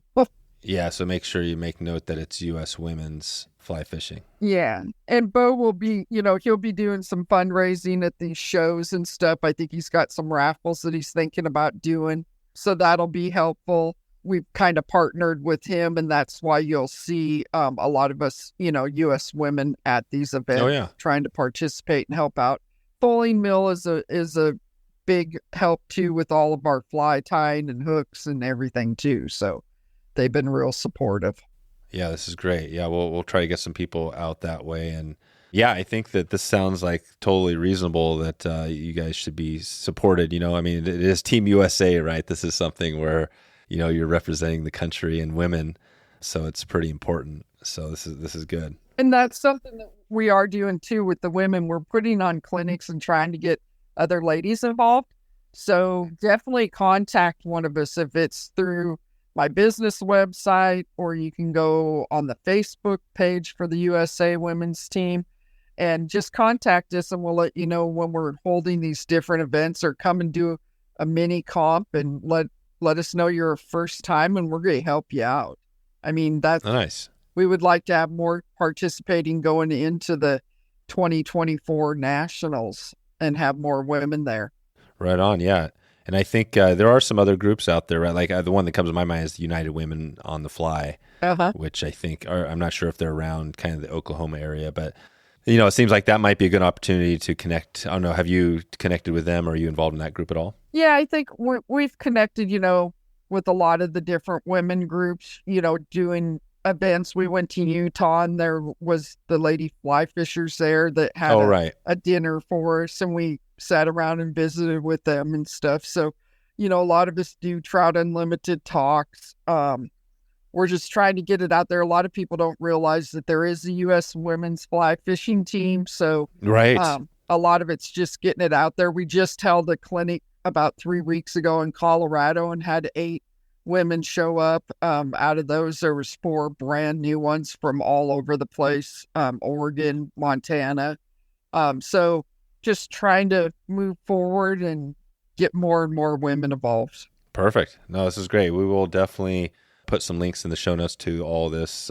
Yeah, so make sure you make note that it's U.S. women's fly fishing. Yeah, and Bo will be, he'll be doing some fundraising at these shows and stuff. I think he's got some raffles that he's thinking about doing, so that'll be helpful. We've kind of partnered with him, and that's why you'll see a lot of us, U.S. women at these events trying to participate and help out. Bowling Mill is a big help, too, with all of our fly tying and hooks and everything, too, so they've been real supportive. Yeah, this is great. Yeah, we'll try to get some people out that way. And yeah, I think that this sounds like totally reasonable that you guys should be supported. I mean, it is Team USA, right? This is something where, you're representing the country and women. So it's pretty important. So this is good. And that's something that we are doing too with the women. We're putting on clinics and trying to get other ladies involved. So definitely contact one of us if it's through my business website, or you can go on the Facebook page for the USA Women's Team and just contact us, and we'll let you know when we're holding these different events, or come and do a mini comp and let us know you're a first time, and we're going to help you out. I mean, that's nice. We would like to have more participating going into the 2024 Nationals and have more women there. Right on. Yeah. And I think there are some other groups out there, right? Like the one that comes to my mind is the United Women on the Fly, which I think I'm not sure if they're around kind of the Oklahoma area, but it seems like that might be a good opportunity to connect. I don't know. Have you connected with them? Or are you involved in that group at all? Yeah, I think we've connected, with a lot of the different women groups, doing events. We went to Utah, and there was the lady fly fishers there that had a dinner for us, and we sat around and visited with them and stuff. So, a lot of us do Trout Unlimited talks. We're just trying to get it out there. A lot of people don't realize that there is a U.S. women's fly fishing team. So a lot of it's just getting it out there. We just held a clinic about 3 weeks ago in Colorado and had 8 women show up. Out of those, there was 4 brand new ones from all over the place, Oregon, Montana. So just trying to move forward and get more and more women involved. Perfect. No, this is great. We will definitely put some links in the show notes to all this,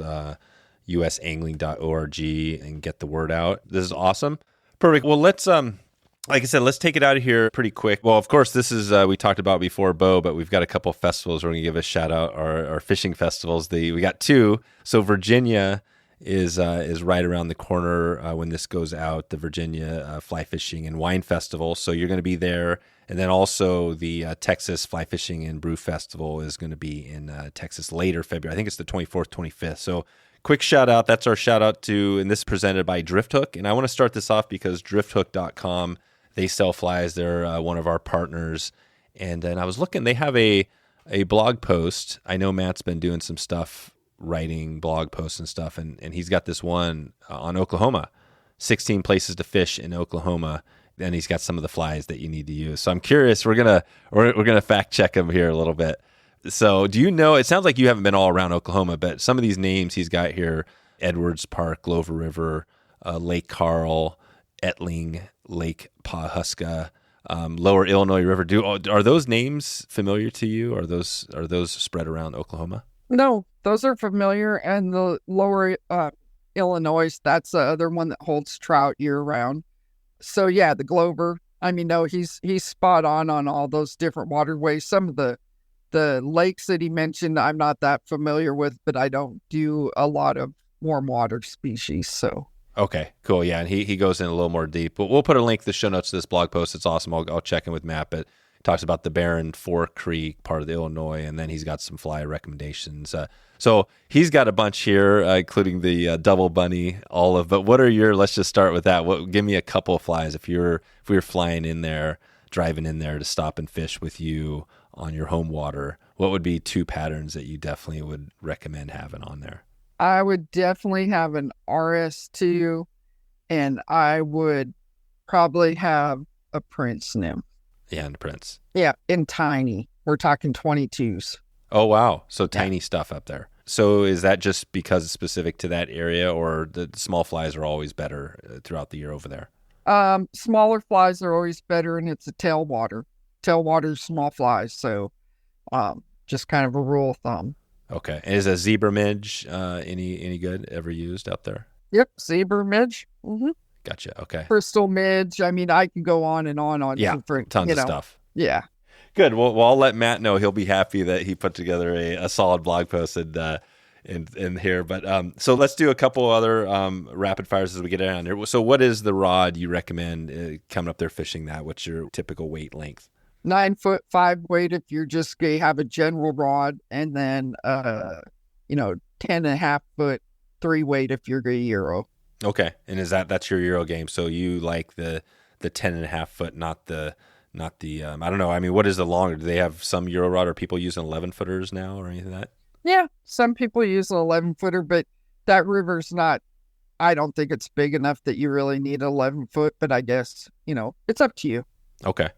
usangling.org, and get the word out. This is awesome. Perfect. Well, let's, like I said, let's take it out of here pretty quick. Well, of course, this is, we talked about before, Bo, but we've got a couple of festivals. We're going to give a shout out our fishing festivals. We got 2. So Virginia is right around the corner when this goes out, the Virginia Fly Fishing and Wine Festival. So you're going to be there. And then also the Texas Fly Fishing and Brew Festival is going to be in Texas later February. I think it's the 24th, 25th. So quick shout out. That's our shout out to, and this is presented by Drifthook. And I want to start this off because drifthook.com, they sell flies. They're one of our partners. And then I was looking, they have a blog post. I know Matt's been doing some stuff, writing blog posts and stuff. And he's got this one on Oklahoma, 16 places to fish in Oklahoma. And he's got some of the flies that you need to use. So I'm curious. We're gonna fact check him here a little bit. So do you know? It sounds like you haven't been all around Oklahoma, but some of these names he's got here: Edwards Park, Glover River, Lake Carl, Etling, Lake Pawhuska, Lower Illinois River. Are those names familiar to you? Are those spread around Oklahoma? No, those are familiar. And the Lower Illinois, that's the other one that holds trout year round. So yeah, the Glover. I mean, no, he's spot on all those different waterways. Some of the The lakes that he mentioned, I'm not that familiar with, but I don't do a lot of warm water species. So Okay, cool. Yeah, and he goes in a little more deep. But we'll put a link to the show notes to this blog post. It's awesome. I'll check in with Matt, but he talks about the Barren Fork Creek, part of the Illinois, and then he's got some fly recommendations. So he's got a bunch here, including the double bunny olive. But what are your? Let's just start with that. Give me a couple of flies if we were flying in there, driving in there to stop and fish with you on your home water. What would be 2 patterns that you definitely would recommend having on there? I would definitely have an RS2, and I would probably have a Prince nymph. Yeah, and Prince. Yeah, and tiny. We're talking 22s. Oh, wow. So tiny stuff up there. So is that just because it's specific to that area, or the small flies are always better throughout the year over there? Smaller flies are always better, and it's a tailwater. Tailwater, small flies. So just kind of a rule of thumb. Okay. And is a zebra midge any good ever used out there? Yep, zebra midge. Mm-hmm. Gotcha. Okay. Crystal midge. I mean, I can go on different, tons of stuff. Yeah. Good. Well, I'll let Matt know. He'll be happy that he put together a solid blog post in here. But so let's do a couple other rapid fires as we get down here. So what is the rod you recommend coming up there fishing that? What's your typical weight length? 9'5" weight if you're just going to have a general rod, and then 10.5 foot 3 weight if you're going to Euro. Okay. And that's your Euro game. So you like the 10.5 foot, not the I don't know. I mean, what is the longer? Do they have some Euro rod, or people using 11 footers now or anything like that? Yeah. Some people use an 11 footer, but that river's not, I don't think it's big enough that you really need an 11 foot, but I guess, it's up to you. Okay.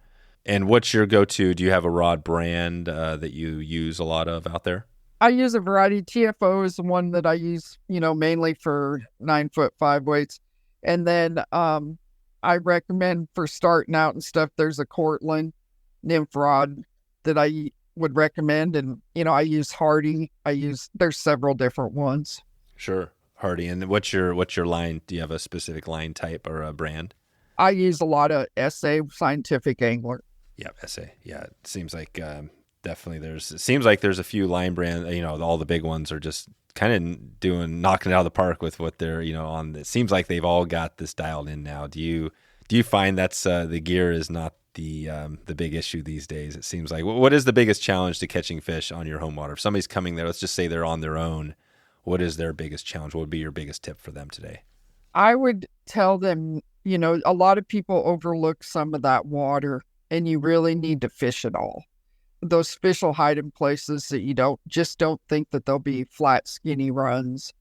And what's your go-to? Do you have a rod brand that you use a lot of out there? I use a variety. TFO is the one that I use, mainly for 9'5" weights. And then I recommend for starting out and stuff, there's a Cortland nymph rod that I would recommend. And, I use Hardy. There's several different ones. Sure. Hardy. And what's your line? Do you have a specific line type or a brand? I use a lot of SA, Scientific Angler. Yeah, SA. Yeah, it seems like definitely there's a few line brands, all the big ones are just kind of knocking it out of the park with what they're, on. It seems like they've all got this dialed in now. Do you find that's the gear is not the big issue these days? It seems like. What is the biggest challenge to catching fish on your home water? If somebody's coming there, let's just say they're on their own, what is their biggest challenge? What would be your biggest tip for them today? I would tell them, a lot of people overlook some of that water, and you really need to fish it all. Those fish will hide in places that you don't think that they'll be flat, skinny runs,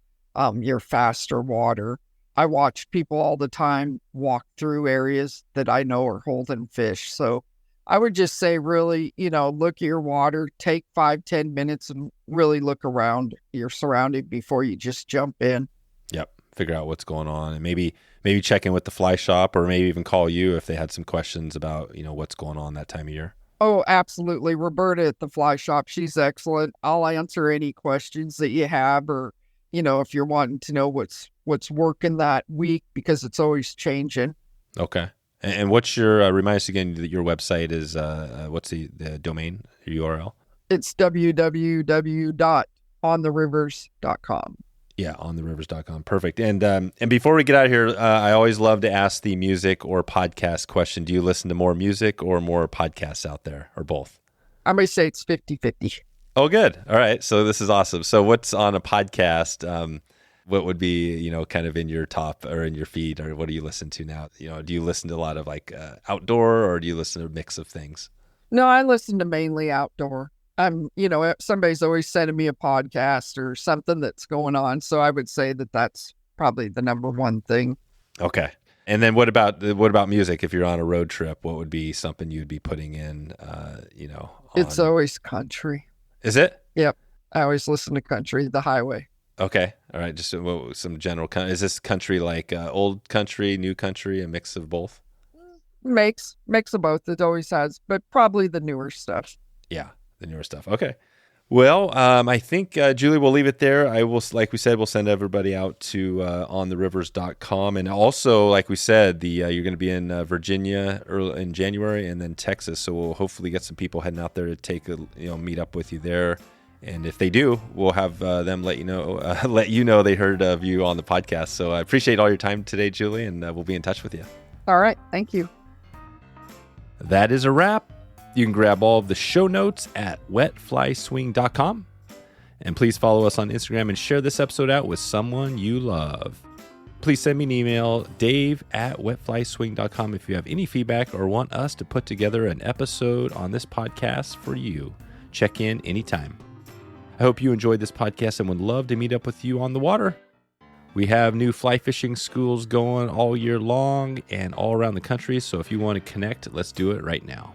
your faster water. I watch people all the time walk through areas that I know are holding fish. So I would just say really, look at your water, take 5-10 minutes and really look around your surrounding before you just jump in. Yep. Figure out what's going on, and maybe check in with the fly shop, or maybe even call you if they had some questions about, what's going on that time of year. Oh, absolutely. Roberta at the fly shop, she's excellent. I'll answer any questions that you have, or, if you're wanting to know what's working that week, because it's always changing. Okay. And what's your, remind us again that your website is, what's the domain, your URL? It's www.ontherivers.com. Yeah, ontherivers.com. Perfect. And before we get out of here, I always love to ask the music or podcast question. Do you listen to more music or more podcasts out there, or both? I may say it's 50-50. Oh, good. All right. So this is awesome. So what's on a podcast? What would be, kind of in your top or in your feed, or what do you listen to now? Do you listen to a lot of outdoor, or do you listen to a mix of things? No, I listen to mainly outdoor. Somebody's always sending me a podcast or something that's going on. So I would say that that's probably the number one thing. Okay. And then what about music? If you're on a road trip, what would be something you'd be putting in, It's always country. Is it? Yep. I always listen to country, the highway. Okay. All right. Just some general, is this country like old country, new country, a mix of both? Mix of both. It always has, but probably the newer stuff. Yeah. The newer stuff. Okay. Well, I think, Julie, we'll leave it there. I will, like we said, we'll send everybody out to ontherivers.com. And also, like we said, you're going to be in Virginia early in January and then Texas. So we'll hopefully get some people heading out there to take meet up with you there. And if they do, we'll have them let you know they heard of you on the podcast. So I appreciate all your time today, Julie, and we'll be in touch with you. All right. Thank you. That is a wrap. You can grab all of the show notes at wetflyswing.com. And please follow us on Instagram and share this episode out with someone you love. Please send me an email, dave@wetflyswing.com, if you have any feedback or want us to put together an episode on this podcast for you. Check in anytime. I hope you enjoyed this podcast and would love to meet up with you on the water. We have new fly fishing schools going all year long and all around the country. So if you want to connect, let's do it right now.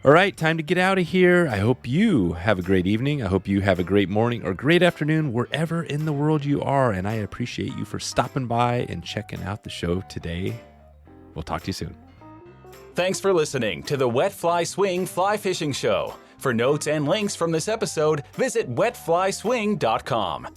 All right, time to get out of here. I hope you have a great evening. I hope you have a great morning or great afternoon wherever in the world you are. And I appreciate you for stopping by and checking out the show today. We'll talk to you soon. Thanks for listening to the Wet Fly Swing Fly Fishing Show. For notes and links from this episode, visit wetflyswing.com.